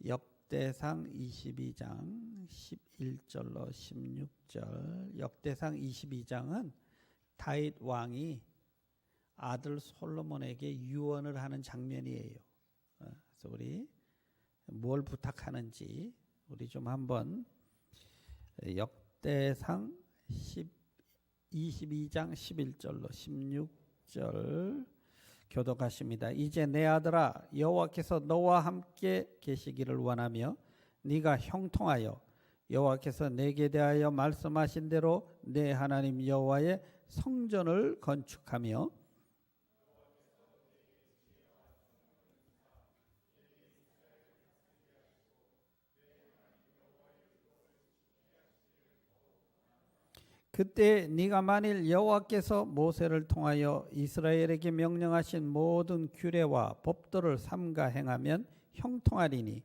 역대상 22장 11절로 16절. 역대상 22장은 다윗 왕이 아들 솔로몬에게 유언을 하는 장면이에요. 그래서 우리 뭘 부탁하는지 우리 좀 한번 역대상 22장 11절로 16절 교독하십니다. 이제 내 아들아, 여호와께서 너와 함께 계시기를 원하며 네가 형통하여 여호와께서 내게 대하여 말씀하신 대로 내 하나님 여호와의 성전을 건축하며 그때 네가 만일 여호와께서 모세를 통하여 이스라엘에게 명령하신 모든 규례와 법도를 삼가 행하면 형통하리니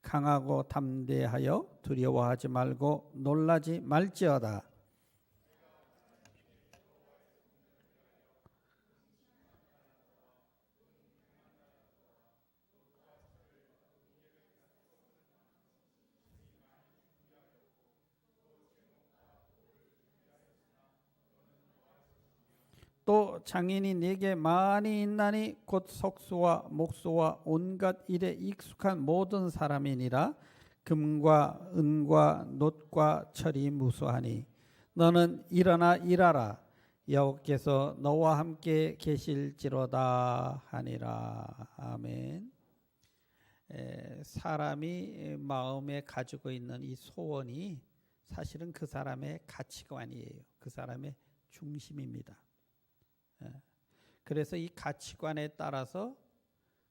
강하고 담대하여 두려워하지 말고 놀라지 말지어다. 또 장인이 네게 많이 있나니 곧 석수와 목수와 온갖 일에 익숙한 모든 사람이니라. 금과 은과 놋과 철이 무수하니 너는 일어나 일하라. 여호와께서 너와 함께 계실지로다 하니라. 아멘. 사람이 마음에 가지고 있는 이 소원이 사실은 그 사람의 가치관이에요. 그 사람의 중심입니다. 그래서 이 가치관에 따라서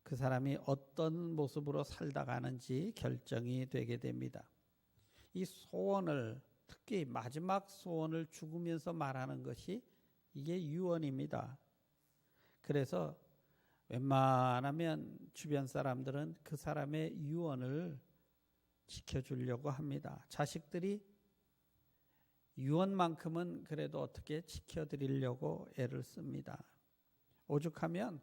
그 사람이 어떤 모습으로 살다 가는지 결정이 되게 됩니다. 이 소원을, 특히 마지막 소원을 죽으면서 말하는 것이 이게 유언입니다. 그래서 웬만하면 주변 사람들은 그 사람의 유언을 지켜주려고 합니다. 자식들이 유언만큼은 그래도 어떻게 지켜드리려고 애를 씁니다. 오죽하면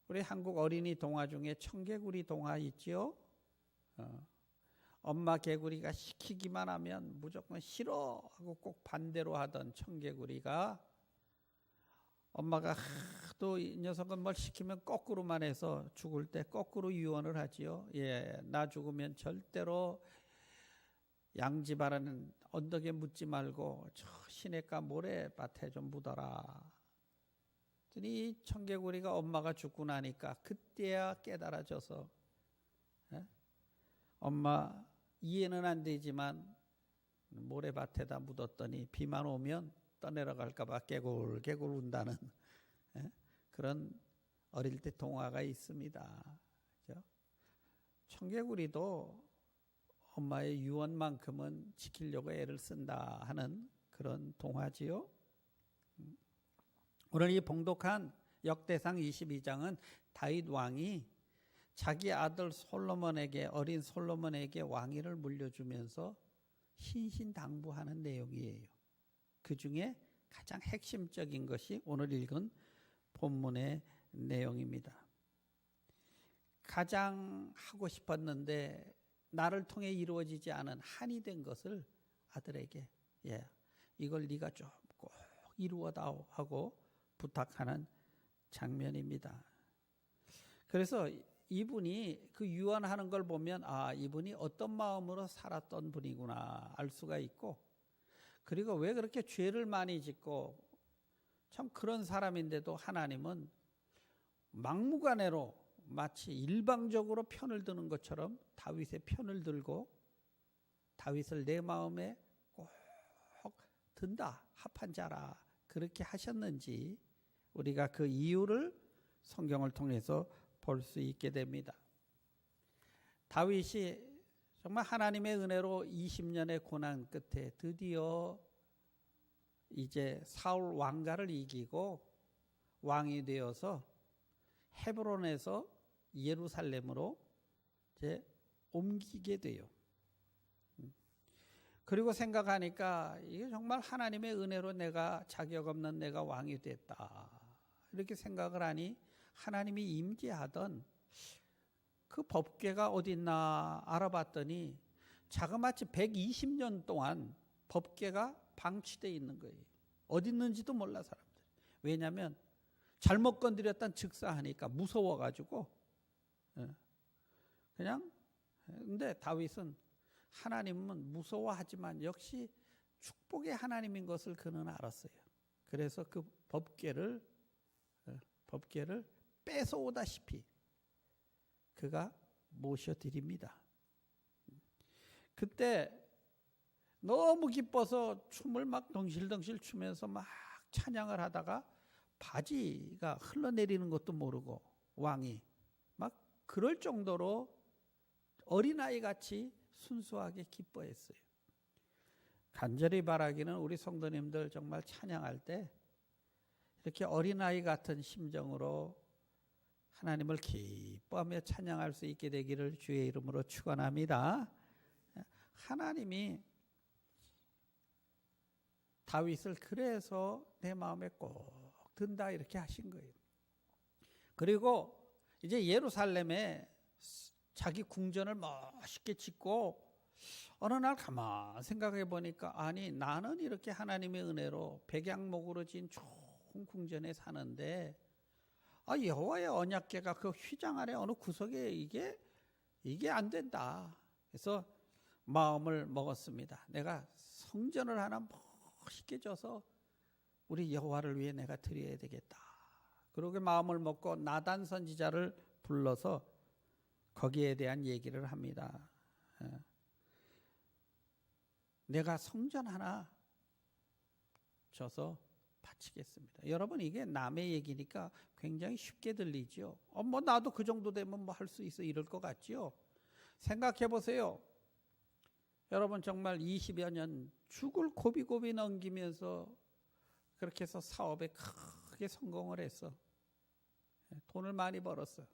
우리 한국 어린이 동화 중에 청개구리 동화 있죠. 엄마 개구리가 시키기만 하면 무조건 싫어하고 꼭 반대로 하던 청개구리가 엄마가 하도 이 녀석은 뭘 시키면 거꾸로만 해서 죽을 때 거꾸로 유언을 하지요. 나 죽으면 절대로 양지바라는 언덕에 묻지 말고 저 시냇가 모래밭에 좀 묻어라. 이 청개구리가 엄마가 죽고 나니까 그때야 깨달아져서 엄마 이해는 안 되지만 모래밭에다 묻었더니 비만 오면 떠내려갈까 봐 개굴개굴 운다는 그런 어릴 때 동화가 있습니다. 그렇죠? 청개구리도 엄마의 유언만큼은 지키려고 애를 쓴다 하는 그런 동화지요. 오늘 이 봉독한 역대상 22장은 다윗 왕이 자기 아들 솔로몬에게, 어린 솔로몬에게 왕위를 물려주면서 신신당부하는 내용이에요. 그 중에 가장 핵심적인 것이 오늘 읽은 본문의 내용입니다. 가장 하고 싶었는데 나를 통해 이루어지지 않은 한이 된 것을 아들에게 이걸 네가 좀 꼭 이루어다오 하고 부탁하는 장면입니다. 그래서 이분이 그 유언하는 걸 보면 이분이 어떤 마음으로 살았던 분이구나 알 수가 있고, 그리고 왜 그렇게 죄를 많이 짓고 참 그런 사람인데도 하나님은 막무가내로 마치 일방적으로 편을 드는 것처럼 다윗의 편을 들고 다윗을 내 마음에 꼭 든다, 합한 자라 그렇게 하셨는지 우리가 그 이유를 성경을 통해서 볼 수 있게 됩니다. 다윗이 정말 하나님의 은혜로 20년의 고난 끝에 드디어 이제 사울 왕가를 이기고 왕이 되어서 헤브론에서 예루살렘으로 이제 옮기게 돼요. 그리고 생각하니까 이게 정말 하나님의 은혜로 내가 자격 없는 내가 왕이 됐다 이렇게 생각을 하니 하나님이 임재하던 그 그 법궤가 어디 있나 알아봤더니 자그마치 120년 동안 법궤가 방치되어 있는 거예요. 어디 있는지도 몰라 사람들. 왜냐하면 잘못 건드렸단 즉사하니까 무서워가지고 그냥. 근데 다윗은 하나님은 무서워하지만 역시 축복의 하나님인 것을 그는 알았어요. 그래서 그 법궤를 뺏어오다시피 그가 모셔드립니다. 그때 너무 기뻐서 춤을 막 덩실덩실 추면서 막 찬양을 하다가 바지가 흘러내리는 것도 모르고 왕이 막 그럴 정도로 어린아이 같이 순수하게 기뻐했어요. 간절히 바라기는 우리 성도님들 정말 찬양할 때 이렇게 어린아이 같은 심정으로 하나님을 기뻐하며 찬양할 수 있게 되기를 주의 이름으로 축원합니다. 하나님이 다윗을 그래서 내 마음에 꼭 든다 이렇게 하신 거예요. 그리고 이제 예루살렘에 자기 궁전을 멋있게 짓고 어느 날 가만 생각해 보니까 아니 나는 이렇게 하나님의 은혜로 백양목으로 지은 좋은 궁전에 사는데 여호와의 언약궤가 그 휘장 아래 어느 구석에 이게 안 된다. 그래서 마음을 먹었습니다. 내가 성전을 하나 멋있게 져서 우리 여호와를 위해 내가 드려야 되겠다. 그러고 마음을 먹고 나단 선지자를 불러서 거기에 대한 얘기를 합니다. 내가 성전 하나 져서 바치겠습니다. 여러분 이게 남의 얘기니까 굉장히 쉽게 들리죠. 뭐 나도 그 정도 되면 뭐 할 수 있어 이럴 것 같지요. 생각해 보세요. 여러분 정말 20여 년 죽을 고비고비 넘기면서 그렇게 해서 사업에 크게 성공을 했어. 돈을 많이 벌었어.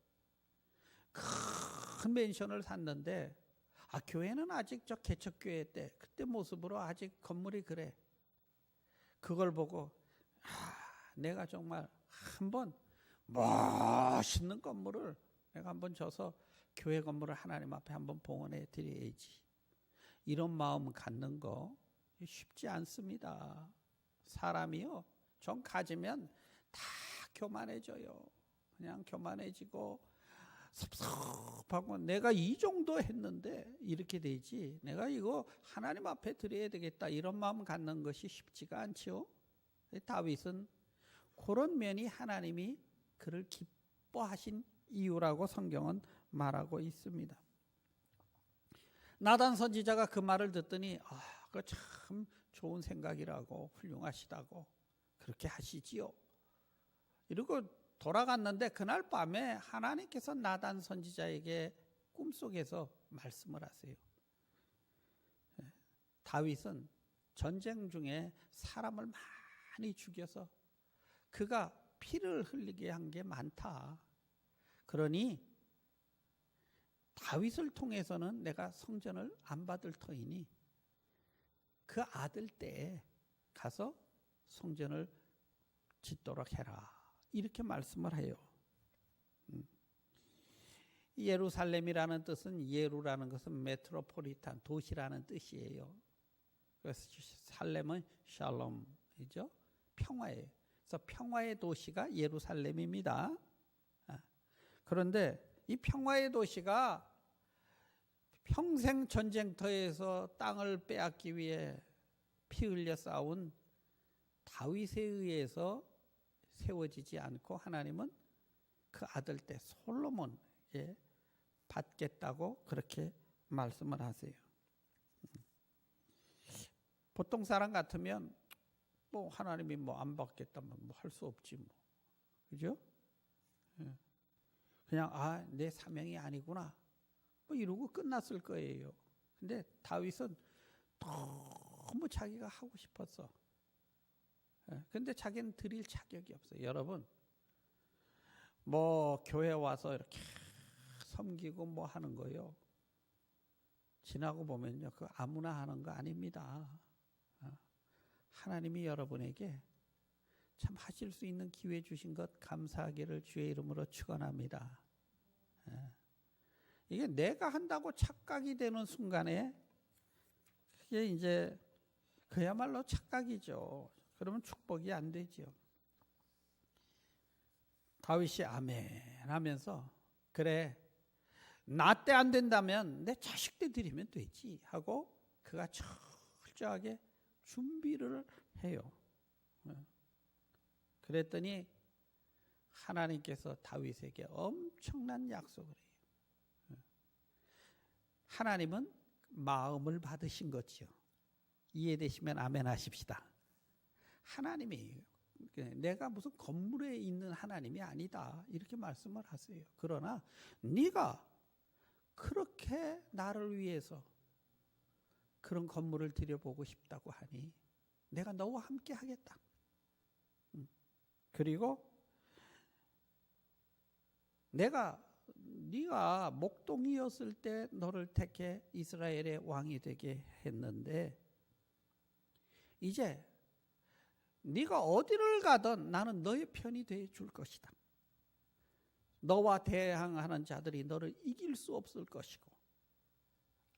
큰 맨션을 샀는데 교회는 아직 저 개척교회 때 그때 모습으로 아직 건물이 그래. 그걸 보고 내가 정말 한번 멋있는 건물을 내가 한번 져서 교회 건물을 하나님 앞에 한번 봉헌해 드려야지. 이런 마음 갖는 거 쉽지 않습니다. 사람이요 좀 가지면 다 교만해져요. 그냥 교만해지고 섭섭하고 내가 이 정도 했는데 이렇게 되지. 내가 이거 하나님 앞에 드려야 되겠다. 이런 마음 갖는 것이 쉽지가 않죠. 다윗은 그런 면이 하나님이 그를 기뻐하신 이유라고 성경은 말하고 있습니다. 나단 선지자가 그 말을 듣더니 그거 참 좋은 생각이라고 훌륭하시다고 그렇게 하시지요. 이러고 돌아갔는데 그날 밤에 하나님께서 나단 선지자에게 꿈속에서 말씀을 하세요. 다윗은 전쟁 중에 사람을 많이 죽여서 그가 피를 흘리게 한 게 많다. 그러니 다윗을 통해서는 내가 성전을 안 받을 터이니 그 아들 때에 가서 성전을 짓도록 해라. 이렇게 말씀을 해요. 예루살렘이라는 뜻은 예루라는 것은 메트로폴리탄 도시라는 뜻이에요. 그래서 살렘은 샬롬이죠. 평화예요. 그래서 평화의 도시가 예루살렘입니다. 그런데 이 평화의 도시가 평생 전쟁터에서 땅을 빼앗기 위해 피 흘려 싸운 다윗에 의해서 세워지지 않고 하나님은 그 아들 때 솔로몬에 받겠다고 그렇게 말씀을 하세요. 보통 사람 같으면 뭐 하나님이 뭐 안 받겠다면 뭐 할 수 없지 뭐. 그죠? 그냥 내 사명이 아니구나. 뭐 이러고 끝났을 거예요. 근데 다윗은 너무 자기가 하고 싶었어. 근데 자기는 드릴 자격이 없어요. 여러분, 뭐 교회 와서 이렇게 섬기고 뭐 하는 거요. 지나고 보면요, 그 아무나 하는 거 아닙니다. 하나님이 여러분에게 참 하실 수 있는 기회 주신 것 감사하기를 주의 이름으로 축원합니다. 이게 내가 한다고 착각이 되는 순간에 그게 이제 그야말로 착각이죠. 그러면 축복이 안 되죠. 다윗이 아멘 하면서 그래 나 때 안 된다면 내 자식 때 드리면 되지 하고 그가 철저하게 준비를 해요. 그랬더니 하나님께서 다윗에게 엄청난 약속을 해요. 하나님은 마음을 받으신 거지요. 이해되시면 아멘 하십시다. 하나님이 내가 무슨 건물에 있는 하나님이 아니다 이렇게 말씀을 하세요. 그러나 네가 그렇게 나를 위해서 그런 건물을 들여보고 싶다고 하니 내가 너와 함께 하겠다. 그리고 네가 목동이었을 때 너를 택해 이스라엘의 왕이 되게 했는데 이제 네가 어디를 가든 나는 너의 편이 되어 줄 것이다. 너와 대항하는 자들이 너를 이길 수 없을 것이고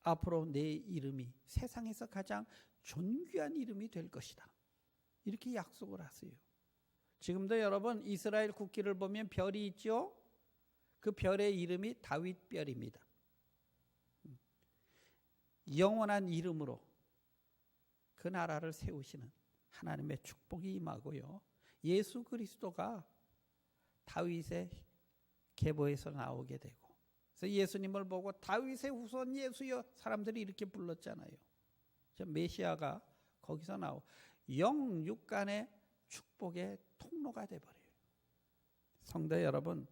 앞으로 내 이름이 세상에서 가장 존귀한 이름이 될 것이다. 이렇게 약속을 하세요. 지금도 여러분 이스라엘 국기를 보면 별이 있죠. 그 별의 이름이 다윗별입니다. 영원한 이름으로 그 나라를 세우시는 하나님의 축복이 임하고요. 예수 그리스도가 다윗의 계보에서 나오게 되고 그래서 예수님을 보고 다윗의 후손 예수여 사람들이 이렇게 불렀잖아요. 메시아가 거기서 나오고 영육간의 축복의 통로가 돼버려요. 성도 여러분,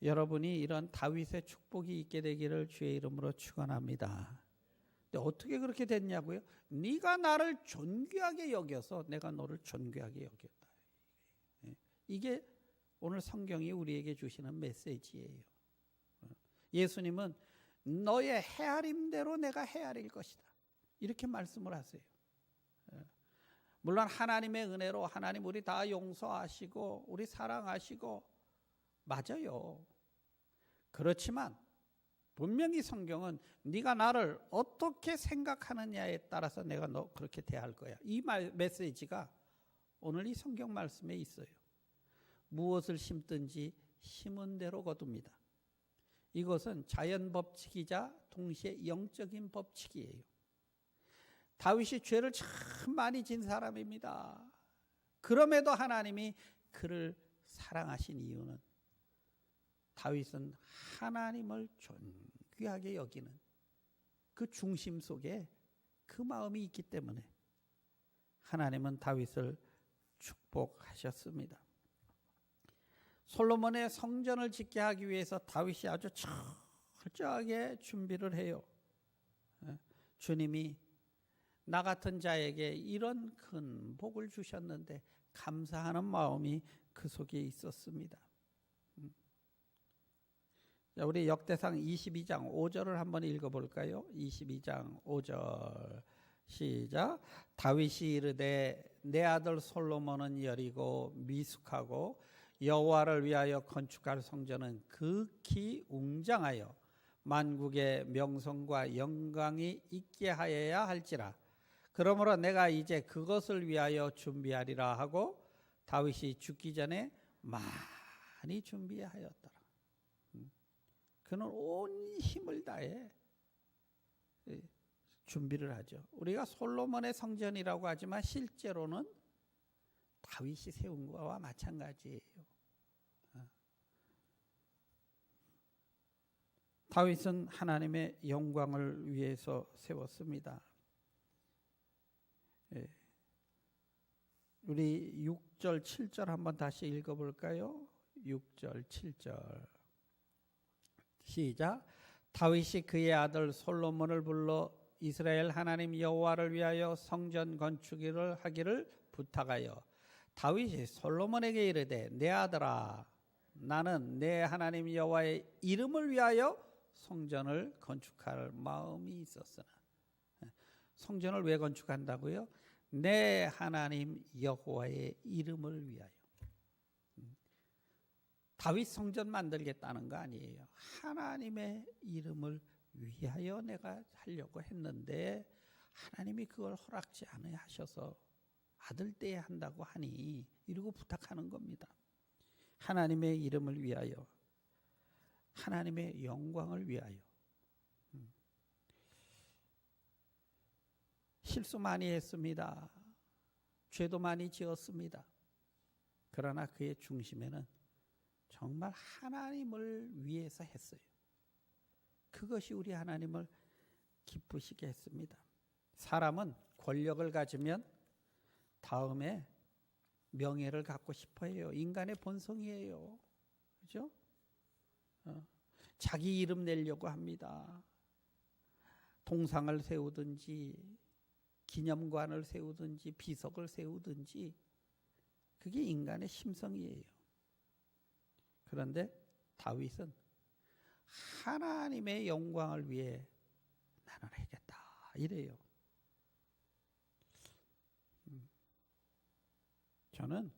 여러분이 이런 다윗의 축복이 있게 되기를 주의 이름으로 축원합니다. 근데 어떻게 그렇게 됐냐고요? 네가 나를 존귀하게 여겨서 내가 너를 존귀하게 여겼다. 이게 오늘 성경이 우리에게 주시는 메시지예요. 예수님은 너의 헤아림대로 내가 헤아릴 것이다. 이렇게 말씀을 하세요. 물론 하나님의 은혜로 하나님 우리 다 용서하시고 우리 사랑하시고 맞아요. 그렇지만 분명히 성경은 네가 나를 어떻게 생각하느냐에 따라서 내가 너 그렇게 대할 거야. 이 메시지가 오늘 이 성경 말씀에 있어요. 무엇을 심든지 심은 대로 거둡니다. 이것은 자연 법칙이자 동시에 영적인 법칙이에요. 다윗이 죄를 참 많이 진 사람입니다. 그럼에도 하나님이 그를 사랑하신 이유는 다윗은 하나님을 존귀하게 여기는 그 중심 속에 그 마음이 있기 때문에 하나님은 다윗을 축복하셨습니다. 솔로몬의 성전을 짓게 하기 위해서 다윗이 아주 철저하게 준비를 해요. 주님이 나 같은 자에게 이런 큰 복을 주셨는데 감사하는 마음이 그 속에 있었습니다. 자, 우리 역대상 22장 5절을 한번 읽어볼까요? 22장 5절 시작. 다윗이 이르되 내 아들 솔로몬은 여리고 미숙하고 여호와를 위하여 건축할 성전은 극히 웅장하여 만국의 명성과 영광이 있게 하여야 할지라. 그러므로 내가 이제 그것을 위하여 준비하리라 하고 다윗이 죽기 전에 많이 준비하였더라. 그는 온 힘을 다해 준비를 하죠. 우리가 솔로몬의 성전이라고 하지만 실제로는 다윗이 세운 거와 마찬가지예요. 다윗은 하나님의 영광을 위해서 세웠습니다. 우리 6절 7절 한번 다시 읽어볼까요? 6절 7절 시작. 다윗이 그의 아들 솔로몬을 불러 이스라엘 하나님 여호와를 위하여 성전 건축을 하기를 부탁하여 다윗이 솔로몬에게 이르되 내 아들아 나는 내 하나님 여호와의 이름을 위하여 성전을 건축할 마음이 있었으나. 성전을 왜 건축한다고요? 내 하나님 여호와의 이름을 위하여. 다윗 성전 만들겠다는 거 아니에요. 하나님의 이름을 위하여 내가 하려고 했는데 하나님이 그걸 허락지 않으 하셔서 아들 때에 한다고 하니 이러고 부탁하는 겁니다. 하나님의 이름을 위하여, 하나님의 영광을 위하여. 실수 많이 했습니다. 죄도 많이 지었습니다. 그러나 그의 중심에는 정말 하나님을 위해서 했어요. 그것이 우리 하나님을 기쁘시게 했습니다. 사람은 권력을 가지면 다음에 명예를 갖고 싶어 해요. 인간의 본성이에요. 그죠? 자기 이름 내려고 합니다. 동상을 세우든지 기념관을 세우든지 비석을 세우든지 그게 인간의 심성이에요. 그런데 다윗은 하나님의 영광을 위해 나는 하겠다 이래요. 저는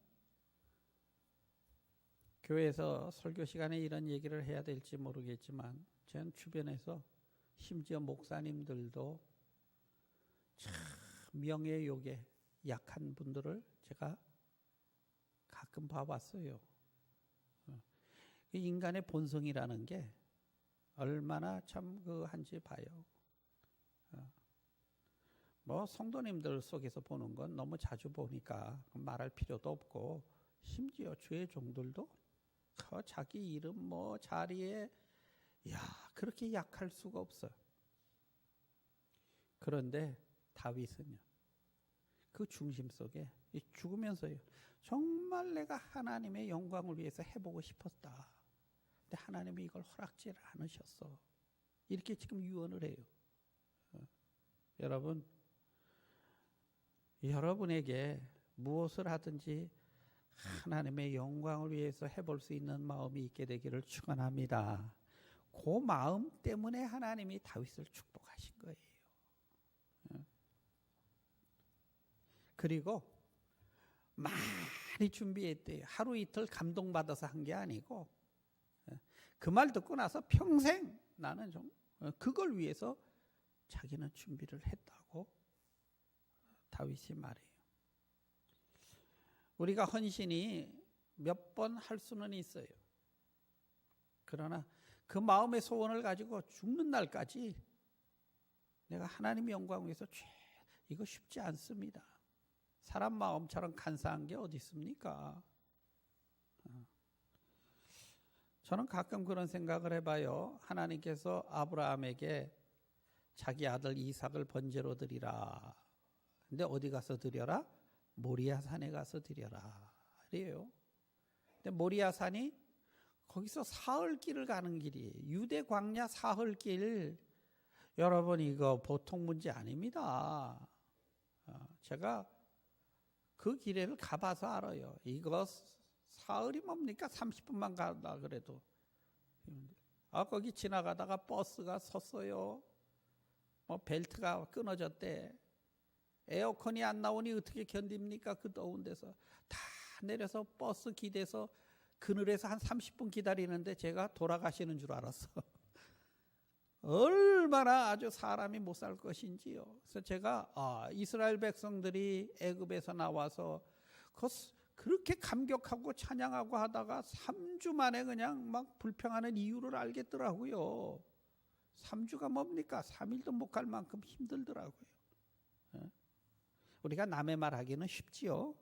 교회에서 설교 시간에 이런 얘기를 해야 될지 모르겠지만 제 주변에서 심지어 목사님들도 참 명예욕에 약한 분들을 제가 가끔 봐봤어요. 인간의 본성이라는 게 얼마나 참 한지 봐요. 뭐 성도님들 속에서 보는 건 너무 자주 보니까 말할 필요도 없고 심지어 주의 종들도 자기 이름 뭐 자리에 그렇게 약할 수가 없어요. 그런데 다윗은요, 그 중심 속에 죽으면서요, 정말 내가 하나님의 영광을 위해서 해보고 싶었다. 근데 하나님이 이걸 허락지를 않으셨어. 이렇게 지금 유언을 해요. 여러분, 여러분에게 무엇을 하든지 하나님의 영광을 위해서 해볼 수 있는 마음이 있게 되기를 축원합니다. 그 마음 때문에 하나님이 다윗을 축복하신 거예요. 그리고 많이 준비했대요. 하루 이틀 감동받아서 한 게 아니고 그 말 듣고 나서 평생 나는 그걸 위해서 자기는 준비를 했다고 다윗이 말해요. 우리가 헌신이 몇 번 할 수는 있어요. 그러나 그 마음의 소원을 가지고 죽는 날까지 내가 하나님의 영광을 위해서 이거 쉽지 않습니다. 사람 마음처럼 간사한 게 어디 있습니까? 저는 가끔 그런 생각을 해봐요. 하나님께서 아브라함에게 자기 아들 이삭을 번제로 드리라. 근데 어디 가서 드려라? 모리아 산에 가서 드려라. 그래요. 근데 모리아 산이 거기서 사흘길을 가는 길이에요. 유대 광야 사흘길. 여러분 이거 보통 문제 아닙니다. 제가 그 길을 가봐서 알아요. 이거 사흘이 뭡니까? 30분만 가다 그래도. 거기 지나가다가 버스가 섰어요. 뭐 벨트가 끊어졌대. 에어컨이 안 나오니 어떻게 견딥니까? 그 더운 데서. 다 내려서 버스 기대서 그늘에서 한 30분 기다리는데 제가 돌아가시는 줄 알았어. 얼마나 아주 사람이 못 살 것인지요. 그래서 제가 이스라엘 백성들이 애굽에서 나와서 그렇게 감격하고 찬양하고 하다가 3주 만에 그냥 막 불평하는 이유를 알겠더라고요. 3주가 뭡니까? 3일도 못 갈 만큼 힘들더라고요. 우리가 남의 말 하기는 쉽지요.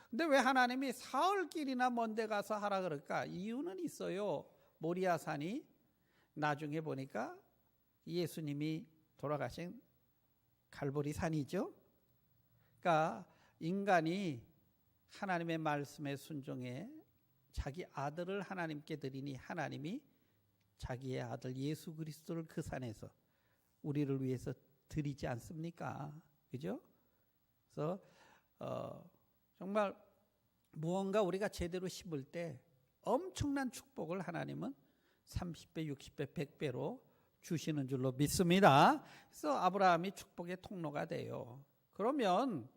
근데 왜 하나님이 사흘길이나 먼 데 가서 하라 그럴까? 이유는 있어요. 모리아산이 나중에 보니까 예수님이 돌아가신 갈보리 산이죠. 그러니까 인간이 하나님의 말씀에 순종해 자기 아들을 하나님께 드리니 하나님이 자기의 아들 예수 그리스도를 그 산에서 우리를 위해서 드리지 않습니까? 그죠? 그래서 정말 무언가 우리가 제대로 심을 때 엄청난 축복을 하나님은 30배, 60배, 100배로 주시는 줄로 믿습니다. 그래서 아브라함이 축복의 통로가 돼요. 그러면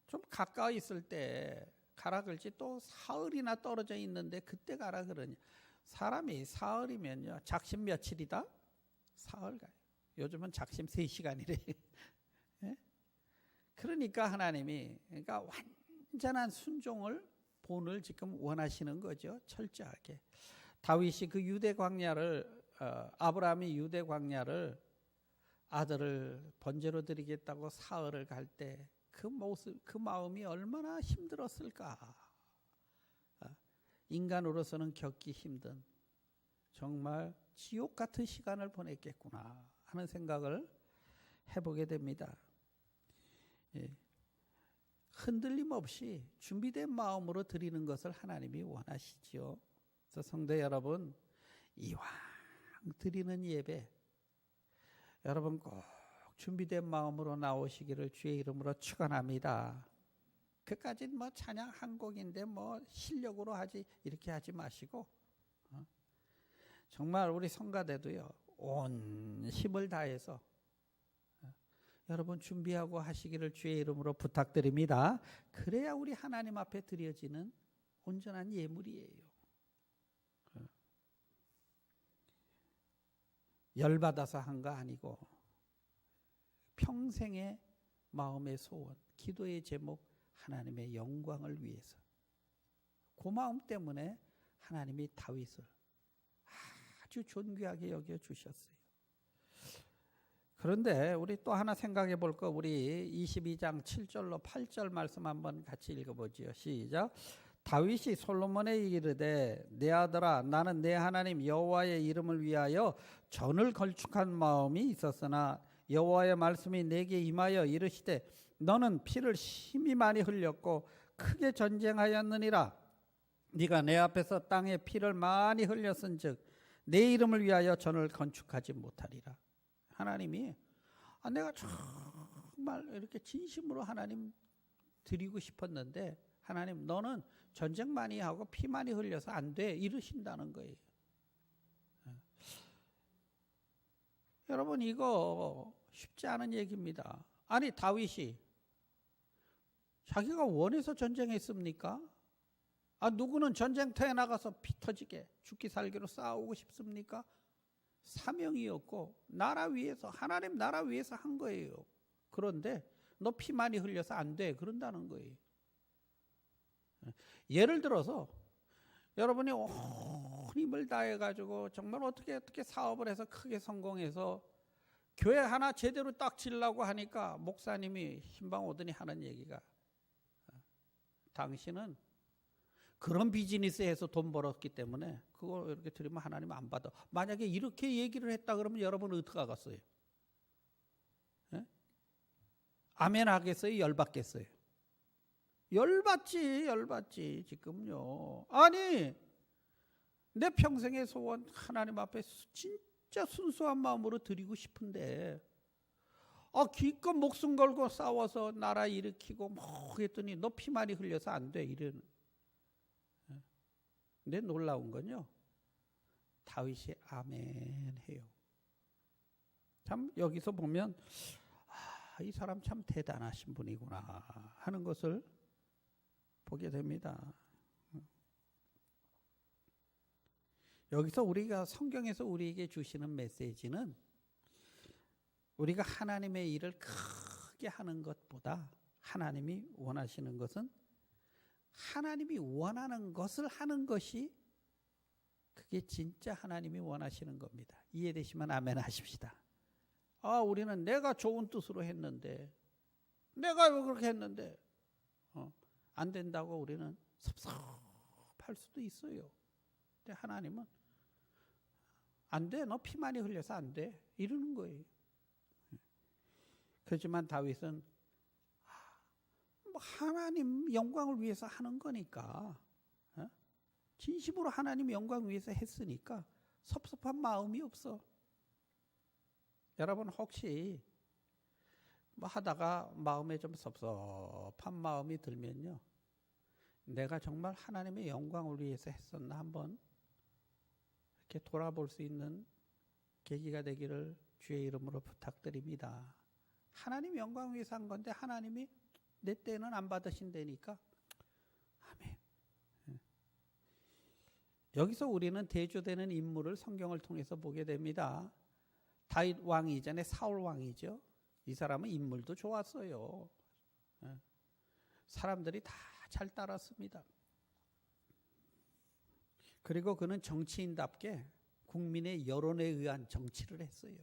좀 가까이 있을 때 가라 그러지 또 사흘이나 떨어져 있는데 그때 가라 그러냐. 사람이 사흘이면요 작심 며칠이다? 사흘 가요. 요즘은 작심 3시간이래. 예? 그러니까 하나님이 그러니까 완전한 순종을 본을 지금 원하시는 거죠. 철저하게. 다윗이 그 유대 광야를 아브라함이 유대 광야를 아들을 번제로 드리겠다고 사흘을 갈 때 그 모습, 그 마음이 얼마나 힘들었을까. 인간으로서는 겪기 힘든 정말 지옥 같은 시간을 보냈겠구나 하는 생각을 해보게 됩니다. 예. 흔들림 없이 준비된 마음으로 드리는 것을 하나님이 원하시지요. 그래서 성도 여러분, 이왕 드리는 예배 여러분 꼭 준비된 마음으로 나오시기를 주의 이름으로 축원합니다. 그까진 뭐 찬양 한 곡인데 뭐 실력으로 하지 이렇게 하지 마시고 정말 우리 성가대도요 온 힘을 다해서 여러분 준비하고 하시기를 주의 이름으로 부탁드립니다. 그래야 우리 하나님 앞에 드려지는 온전한 예물이에요. 열받아서 한 거 아니고 평생의 마음의 소원, 기도의 제목 하나님의 영광을 위해서 그 마음 때문에 하나님이 다윗을 아주 존귀하게 여겨주셨어요. 그런데 우리 또 하나 생각해 볼 거 우리 22장 7절로 8절 말씀 한번 같이 읽어보지요. 시작. 다윗이 솔로몬에 이르되 내 아들아 나는 내 하나님 여호와의 이름을 위하여 전을 걸축한 마음이 있었으나 여호와의 말씀이 내게 임하여 이르시되 너는 피를 심히 많이 흘렸고 크게 전쟁하였느니라. 네가 내 앞에서 땅에 피를 많이 흘렸은즉 내 이름을 위하여 전을 건축하지 못하리라. 하나님이 내가 정말 이렇게 진심으로 하나님 드리고 싶었는데 하나님 너는 전쟁 많이 하고 피 많이 흘려서 안 돼 이러신다는 거예요. 여러분 이거 쉽지 않은 얘기입니다. 아니 다윗이 자기가 원해서 전쟁했습니까? 누구는 전쟁터에 나가서 피 터지게 죽기 살기로 싸우고 싶습니까? 사명이었고 나라 위해서 하나님 나라 위해서 한 거예요. 그런데 너 피 많이 흘려서 안 돼 그런다는 거예요. 예를 들어서 여러분이 온 힘을 다해가지고 정말 어떻게 사업을 해서 크게 성공해서 교회 하나 제대로 딱 지으려고 하니까 목사님이 힘방 오더니 하는 얘기가 당신은 그런 비즈니스에서 돈 벌었기 때문에 그걸 이렇게 드리면 하나님 안 받아. 만약에 이렇게 얘기를 했다 그러면 여러분은 어떻게 하겠어요? 예? 아멘 하겠어요? 열받겠어요? 열받지 지금요. 아니 내 평생의 소원 하나님 앞에 진짜 순수한 마음으로 드리고 싶은데 기껏 목숨 걸고 싸워서 나라 일으키고 뭐 했더니 너 피 많이 흘려서 안 돼 이러는. 근데 놀라운 건요 다윗이 아멘 해요. 참 여기서 보면 이 사람 참 대단하신 분이구나 하는 것을 보게 됩니다. 여기서 우리가 성경에서 우리에게 주시는 메시지는 우리가 하나님의 일을 크게 하는 것보다 하나님이 원하시는 것은 하나님이 원하는 것을 하는 것이 그게 진짜 하나님이 원하시는 겁니다. 이해되시면 아멘 하십시다. 우리는 내가 좋은 뜻으로 했는데 내가 왜 그렇게 했는데 안 된다고 우리는 섭섭할 수도 있어요. 근데 하나님은 안 돼. 너 피 많이 흘려서 안 돼. 이러는 거예요. 그렇지만 다윗은 하나님 영광을 위해서 하는 거니까 진심으로 하나님 영광 위해서 했으니까 섭섭한 마음이 없어. 여러분 혹시 뭐 하다가 마음에 좀 섭섭한 마음이 들면요 내가 정말 하나님의 영광을 위해서 했었나 한번 이렇게 돌아볼 수 있는 계기가 되기를 주의 이름으로 부탁드립니다. 하나님 영광 위해서 한 건데 하나님이 내 때는 안 받으신다니까 여기서 우리는 대조되는 인물을 성경을 통해서 보게 됩니다. 다윗 왕 이전에 사울 왕이죠. 이 사람은 인물도 좋았어요. 사람들이 다 잘 따랐습니다. 그리고 그는 정치인답게 국민의 여론에 의한 정치를 했어요.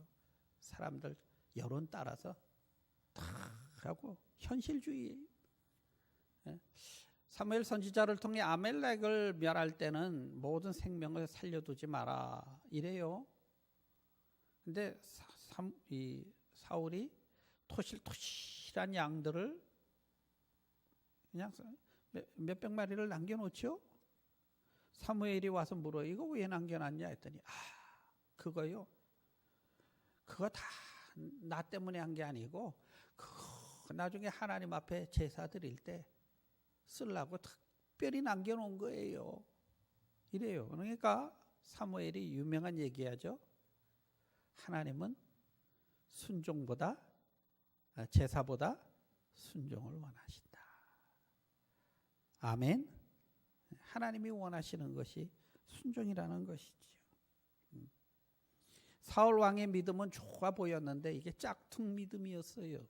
사람들 여론 따라서 다 하고 현실주의. 사무엘 선지자를 통해 아멜렉을 멸할 때는 모든 생명을 살려두지 마라 이래요. 근데 사울이 토실토실한 양들을 그냥 몇백 마리를 남겨놓죠. 사무엘이 와서 물어 이거 왜 남겨놨냐 했더니 그거요. 그거 다 나 때문에 한 게 아니고 나중에 하나님 앞에 제사 드릴 때 쓰려고 특별히 남겨놓은 거예요. 이래요. 그러니까 사무엘이 유명한 얘기하죠. 하나님은 제사보다 순종을 원하신다. 아멘. 하나님이 원하시는 것이 순종이라는 것이지요. 사울 왕의 믿음은 좋아 보였는데 이게 짝퉁 믿음이었어요.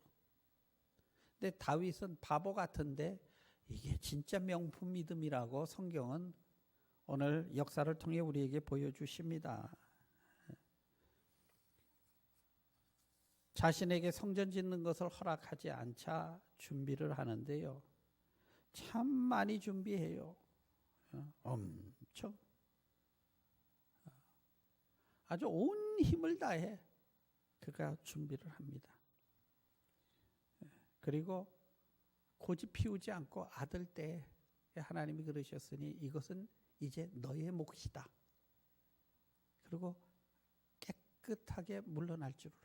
근데 다윗은 바보 같은데 이게 진짜 명품 믿음이라고 성경은 오늘 역사를 통해 우리에게 보여주십니다. 자신에게 성전 짓는 것을 허락하지 않자 준비를 하는데요. 참 많이 준비해요. 엄청 아주 온 힘을 다해 그가 준비를 합니다. 그리고 고집 피우지 않고 아들 때 하나님이 그러셨으니 이것은 이제 너의 몫이다. 그리고 깨끗하게 물러날 줄을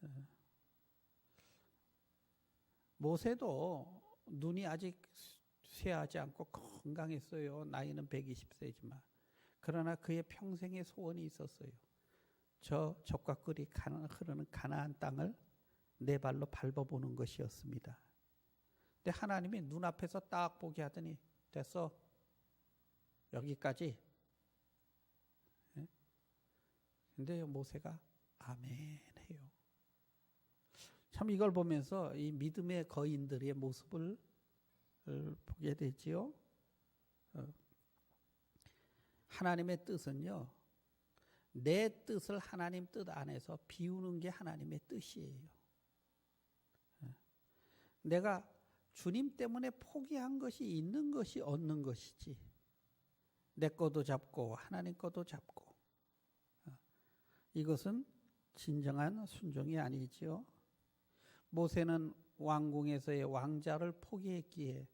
알아요. 모세도 눈이 아직 쇠하지 않고 건강했어요. 나이는 120세지만. 그러나 그의 평생의 소원이 있었어요. 저 젖과 꿀이 흐르는 가나안 땅을 내 발로 밟아보는 것이었습니다. 근데 하나님이 눈앞에서 딱 보게 하더니 됐어. 여기까지. 근데 모세가 아멘 해요. 참 이걸 보면서 이 믿음의 거인들의 모습을 보게 되지요. 하나님의 뜻은요. 내 뜻을 하나님 뜻 안에서 비우는 게 하나님의 뜻이에요. 내가 주님 때문에 포기한 것이 있는 것이 얻는 것이지. 내 것도 잡고 하나님 것도 잡고. 이것은 진정한 순종이 아니지요. 모세는 왕궁에서의 왕자를 포기했기에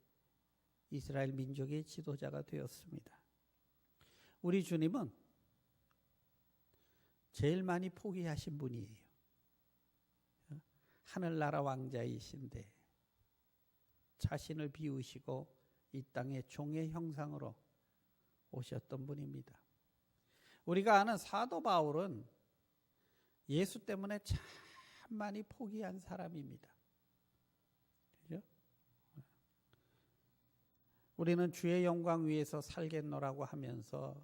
이스라엘 민족의 지도자가 되었습니다. 우리 주님은 제일 많이 포기하신 분이에요. 하늘나라 왕자이신데 자신을 비우시고 이 땅에 종의 형상으로 오셨던 분입니다. 우리가 아는 사도 바울은 예수 때문에 참 많이 포기한 사람입니다. 그죠? 우리는 주의 영광 위에서 살겠노라고 하면서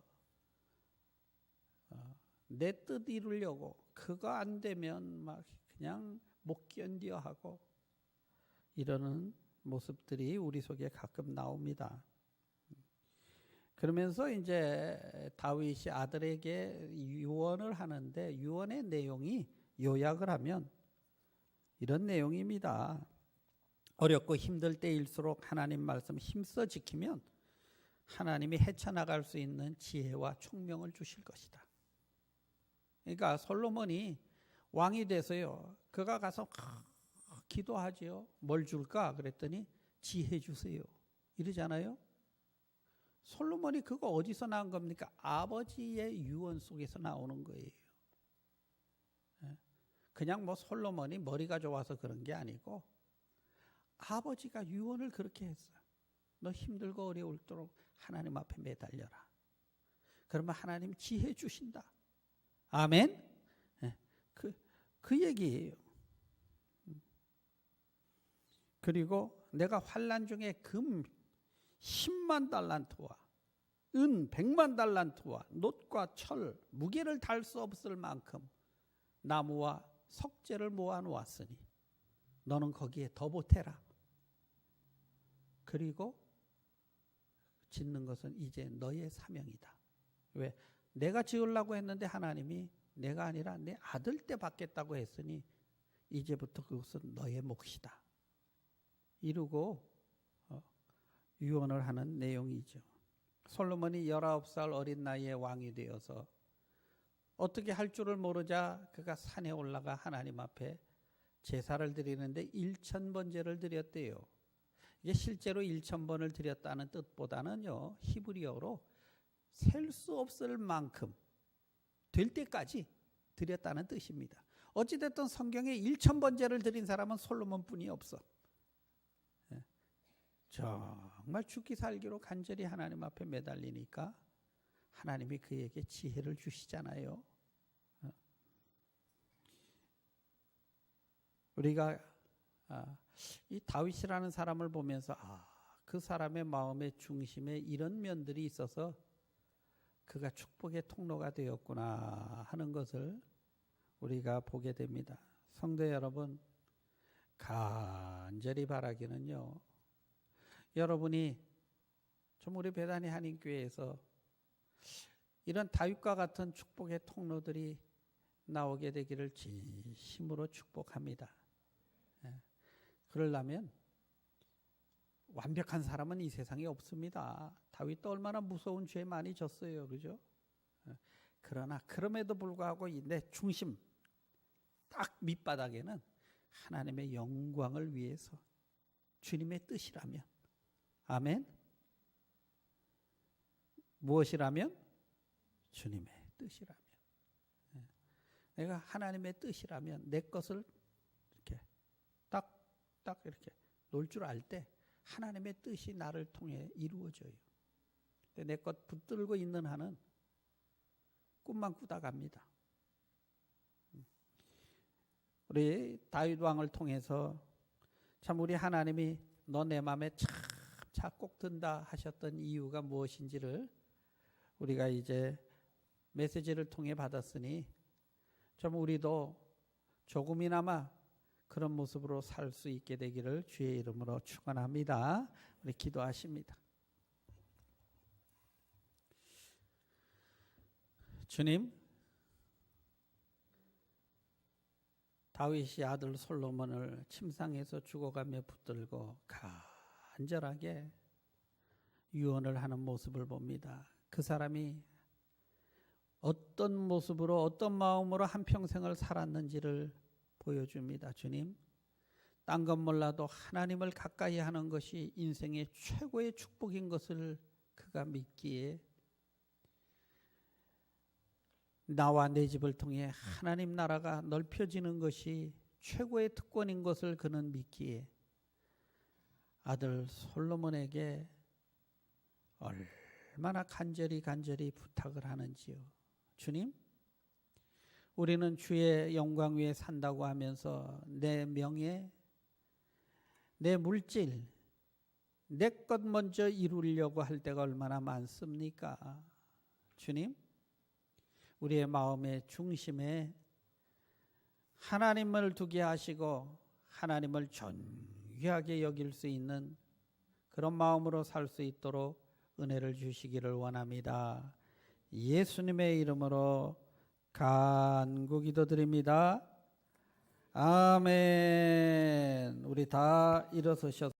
내 뜻 이루려고 그거 안 되면 막 그냥 못 견뎌 하고 이러는 모습들이 우리 속에 가끔 나옵니다. 그러면서 이제 다윗이 아들에게 유언을 하는데 유언의 내용이 요약을 하면 이런 내용입니다. 어렵고 힘들 때일수록 하나님 말씀 힘써 지키면 하나님이 헤쳐나갈 수 있는 지혜와 총명을 주실 것이다. 그러니까 솔로몬이 왕이 돼서요. 그가 가서 기도하지요. 뭘 줄까? 그랬더니 지혜 주세요. 이러잖아요. 솔로몬이 그거 어디서 나온 겁니까? 아버지의 유언 속에서 나오는 거예요. 그냥 뭐 솔로몬이 머리가 좋아서 그런 게 아니고 아버지가 유언을 그렇게 했어요. 너 힘들고 어려울도록 하나님 앞에 매달려라. 그러면 하나님 지혜 주신다. 아멘. 그 얘기예요. 그리고 내가 환난 중에 금 10만 달란트와 은 100만 달란트와 놋과 철 무게를 달 수 없을 만큼 나무와 석재를 모아 놓았으니 너는 거기에 더 보태라. 그리고 짓는 것은 이제 너의 사명이다. 왜? 내가 지으려고 했는데 하나님이 내가 아니라 내 아들 때 받겠다고 했으니 이제부터 그것은 너의 몫이다. 이루고 유언을 하는 내용이죠. 솔로몬이 19살 어린 나이에 왕이 되어서 어떻게 할 줄을 모르자 그가 산에 올라가 하나님 앞에 제사를 드리는데 1000번제를 드렸대요. 이게 실제로 1000번을 드렸다는 뜻보다는요, 히브리어로 셀 수 없을 만큼 될 때까지 드렸다는 뜻입니다. 어찌됐든 성경에 1000번제를 드린 사람은 솔로몬뿐이 없어. 정말 죽기 살기로 간절히 하나님 앞에 매달리니까 하나님이 그에게 지혜를 주시잖아요. 우리가 이 다윗이라는 사람을 보면서 그 사람의 마음의 중심에 이런 면들이 있어서 그가 축복의 통로가 되었구나 하는 것을 우리가 보게 됩니다. 성도 여러분, 간절히 바라기는요, 여러분이 좀 우리 베다니 한인교회에서 이런 다윗과 같은 축복의 통로들이 나오게 되기를 진심으로 축복합니다. 그러려면 완벽한 사람은 이 세상에 없습니다. 다윗도 얼마나 무서운 죄 많이 졌어요. 그죠? 그러나 그럼에도 불구하고 내 중심 딱 밑바닥에는 하나님의 영광을 위해서 주님의 뜻이라면, 아멘? 무엇이라면? 주님의 뜻이라면. 내가 하나님의 뜻이라면 내 것을 이렇게 딱 이렇게 놓을 줄 알 때 하나님의 뜻이 나를 통해 이루어져요. 내 것 붙들고 있는 한은 꿈만 꾸다 갑니다. 우리 다윗 왕을 통해서 참 우리 하나님이 너 내 마음에 참 꼭 든다 하셨던 이유가 무엇인지를 우리가 이제 메시지를 통해 받았으니 좀 우리도 조금이나마 그런 모습으로 살 수 있게 되기를 주의 이름으로 축원합니다. 우리 기도하십니다. 주님, 다윗이 아들 솔로몬을 침상에서 죽어가며 붙들고 간절하게 유언을 하는 모습을 봅니다. 그 사람이 어떤 모습으로 어떤 마음으로 한평생을 살았는지를 보여줍니다. 주님, 딴 건 몰라도 하나님을 가까이 하는 것이 인생의 최고의 축복인 것을 그가 믿기에 나와 내 집을 통해 하나님 나라가 넓혀지는 것이 최고의 특권인 것을 그는 믿기에 아들 솔로몬에게 얼마나 간절히 부탁을 하는지요. 주님, 우리는 주의 영광 위에 산다고 하면서 내 명예, 내 물질, 내 것 먼저 이루려고 할 때가 얼마나 많습니까? 주님, 우리의 마음의 중심에 하나님을 두게 하시고 하나님을 존귀하게 여길 수 있는 그런 마음으로 살 수 있도록 은혜를 주시기를 원합니다. 예수님의 이름으로 간구 기도드립니다. 아멘. 우리 다 일어서셔서